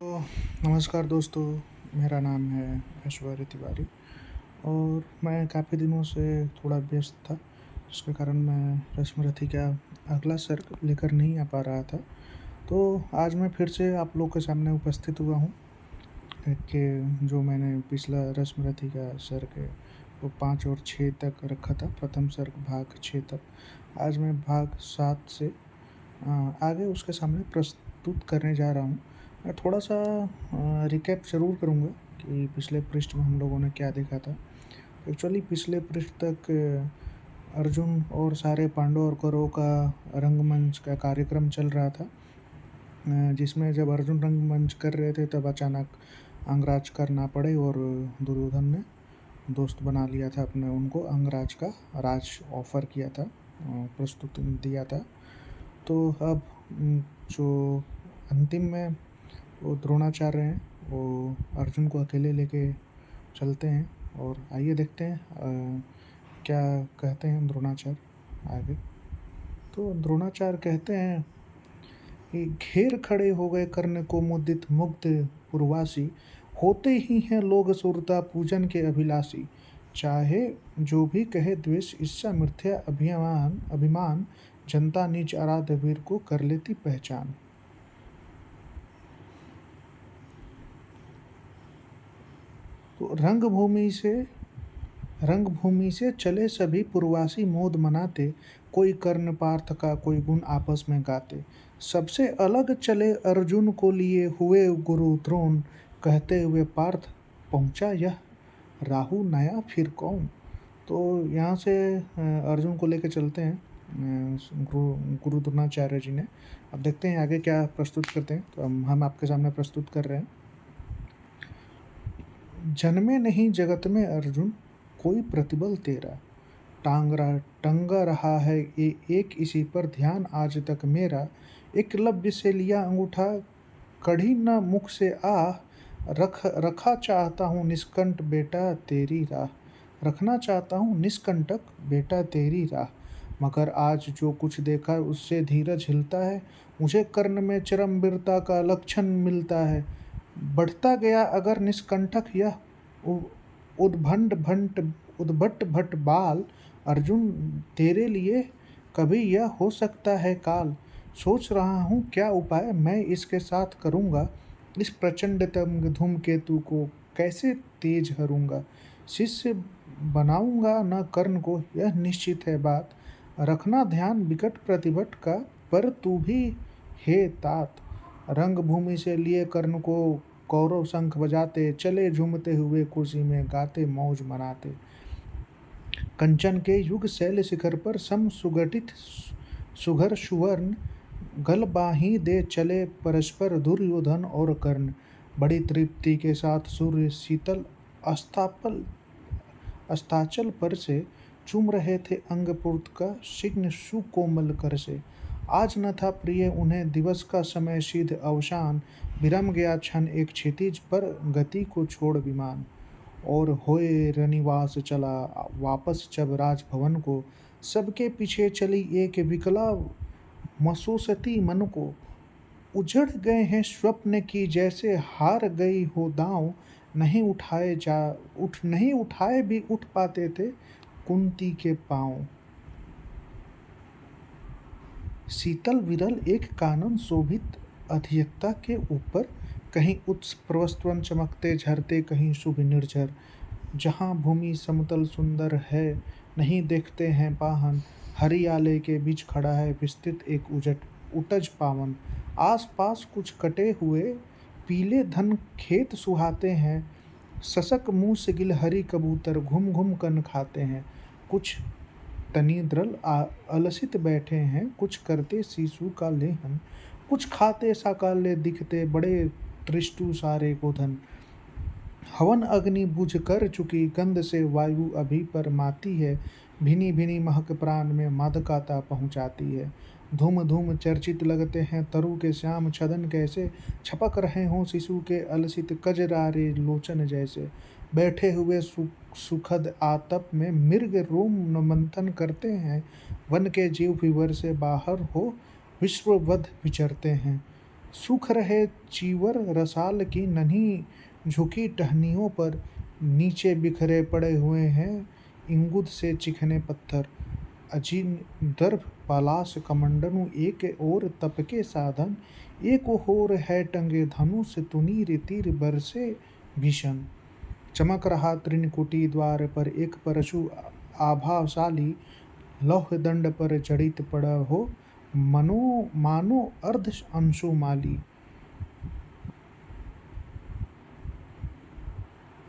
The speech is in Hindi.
तो नमस्कार दोस्तों, मेरा नाम है ऐश्वर्य तिवारी और मैं काफ़ी दिनों से थोड़ा व्यस्त था, जिसके कारण मैं रस्मरथी का अगला सर्ग लेकर नहीं आ पा रहा था। तो आज मैं फिर से आप लोग के सामने उपस्थित हुआ हूँ कि जो मैंने पिछला रस्मरथी का सर्ग है, वो 5 और 6 तक रखा था, प्रथम सर्ग भाग 6 तक। आज मैं भाग 7 से आगे उसके सामने प्रस्तुत करने जा रहा हूँ। मैं थोड़ा-सा रिकैप ज़रूर करूँगा कि पिछले पृष्ठ में हम लोगों ने क्या देखा था। एक्चुअली पिछले पृष्ठ तक अर्जुन और सारे पांडवों और कौरवों का रंगमंच का कार्यक्रम चल रहा था। जिसमें जब अर्जुन रंगमंच कर रहे थे तब अचानक अंगराज करना पड़े और दुर्योधन ने दोस्त बना लिया था अपने उनको अंगराज का राज ऑफ़र किया था, प्रस्तुति दिया था। तो अब जो अंतिम में वो द्रोणाचार्य हैं, वो अर्जुन को अकेले लेके चलते हैं और आइए देखते हैं क्या कहते हैं द्रोणाचार्य आगे। तो द्रोणाचार्य कहते हैं कि घेर खड़े हो गए कर्ण को मुदित मुग्ध पुरवासी, होते ही हैं लोग सुरता पूजन के अभिलाषी। चाहे जो भी कहे द्वेष ईर्ष्या मिथ्या अभिमान, जनता निज आराध्य वीर को कर लेती पहचान। तो रंगभूमि से चले सभी पुरवासी मोद मनाते, कोई कर्ण पार्थ का कोई गुण आपस में गाते। सबसे अलग चले अर्जुन को लिए हुए गुरु द्रोण, कहते हुए पार्थ पहुंचा यह राहु नया फिर कौन। तो यहाँ से अर्जुन को लेकर चलते हैं गुरु द्रोणाचार्य जी ने। अब देखते हैं आगे क्या प्रस्तुत करते हैं। तो हम आपके सामने प्रस्तुत कर रहे हैं। जन्मे नहीं जगत में अर्जुन, कोई प्रतिबल तेरा, टंगा रहा है ये एक इसी पर ध्यान आज तक मेरा। एकलव्य से लिया अंगूठा, कढ़ी न मुख से रखा चाहता हूँ निष्कंठ बेटा तेरी राह। रखना चाहता हूँ निष्कंटक बेटा तेरी राह। मगर आज जो कुछ देखा उससे धीरज हिलता है, मुझे कर्ण में चरम वीरता का लक्षण मिलता है। बढ़ता गया अगर निष्कंटक यह उद्भट भट बाल, अर्जुन तेरे लिए कभी यह हो सकता है काल। सोच रहा हूँ क्या उपाय मैं इसके साथ करूँगा, इस प्रचंड धूमकेतु को कैसे तेज हरूँगा। शिष्य बनाऊँगा न कर्ण को यह निश्चित है बात, रखना ध्यान विकट प्रतिभट का, पर तू भी हे तात। रंगभूमि से लिए कर्ण को कौरव शंख बजाते, चले झूमते हुए खुशी में गाते मौज मनाते। कंचन के युग शैल शिखर पर सम सुगठित सुघर सुवर्ण, गल बाही दे चले परस्पर दुर्योधन और कर्ण। बड़ी तृप्ति के साथ सूर्य शीतल अस्ताचल पर से चूम रहे थे अंग पुर्त का शिग्न सुकोमल कर से। आज न था प्रिय उन्हें दिवस का समय सिद्ध अवसान, विरम गया क्षण एक क्षितिज पर गति को छोड़ विमान। और होए रनिवास चला वापस जब राजभवन को, सबके पीछे चली एक विकला मसोसती मन को। उजड़ गए हैं स्वप्न की जैसे हार गई हो दांव, नहीं उठाए भी उठ पाते थे कुंती के पांव। शीतल विरल एक कानन शोभित अधिकता के ऊपर, कहीं उत्स प्रवस्वन चमकते झरते कहीं शुभ निर्झर। जहाँ भूमि समतल सुंदर है नहीं देखते हैं पाहन, हरियाले के बीच खड़ा है विस्तृत एक उटज पावन। आस पास कुछ कटे हुए पीले धन खेत सुहाते हैं, सशक मुंह से गिल हरी कबूतर घुम घुम कन खाते हैं। कुछ तनिद्रल अलसित बैठे हैं, कुछ करते सीसू का लेहन, कुछ खाते साकाल्य दिखते बड़े तृष्टु सारे को धन। हवन अग्नि बुझ कर चुकी गंध से वायु अभी पर माती है, भिनी भिनी महक प्राण में मादकाता पहुँचाती है। धूम धूम चर्चित लगते हैं तरु के श्याम छदन, कैसे छपक रहे हों शिशु के अलसित कजरारे लोचन जैसे। बैठे हुए सुखद आतप में मृग रोम मंथन करते हैं, वन के जीव विवर से बाहर हो विश्ववध विचरते हैं। सूख रहे चीवर रसाल की नन्ही झुकी टहनियों पर, नीचे बिखरे पड़े हुए हैं इंगुद से चिकने पत्थर। अजीन दर्भ पलाश कमंडनु एक ओर तप के साधन, एक ओर है टंगे धनुष तुनीर तीर बरसे भीषण। चमक रहा त्रिनकुटी द्वार पर एक परशु आभाशाली, लौह दंड पर जड़ित पड़ा हो, मनो मानो अर्ध अंशुमाली।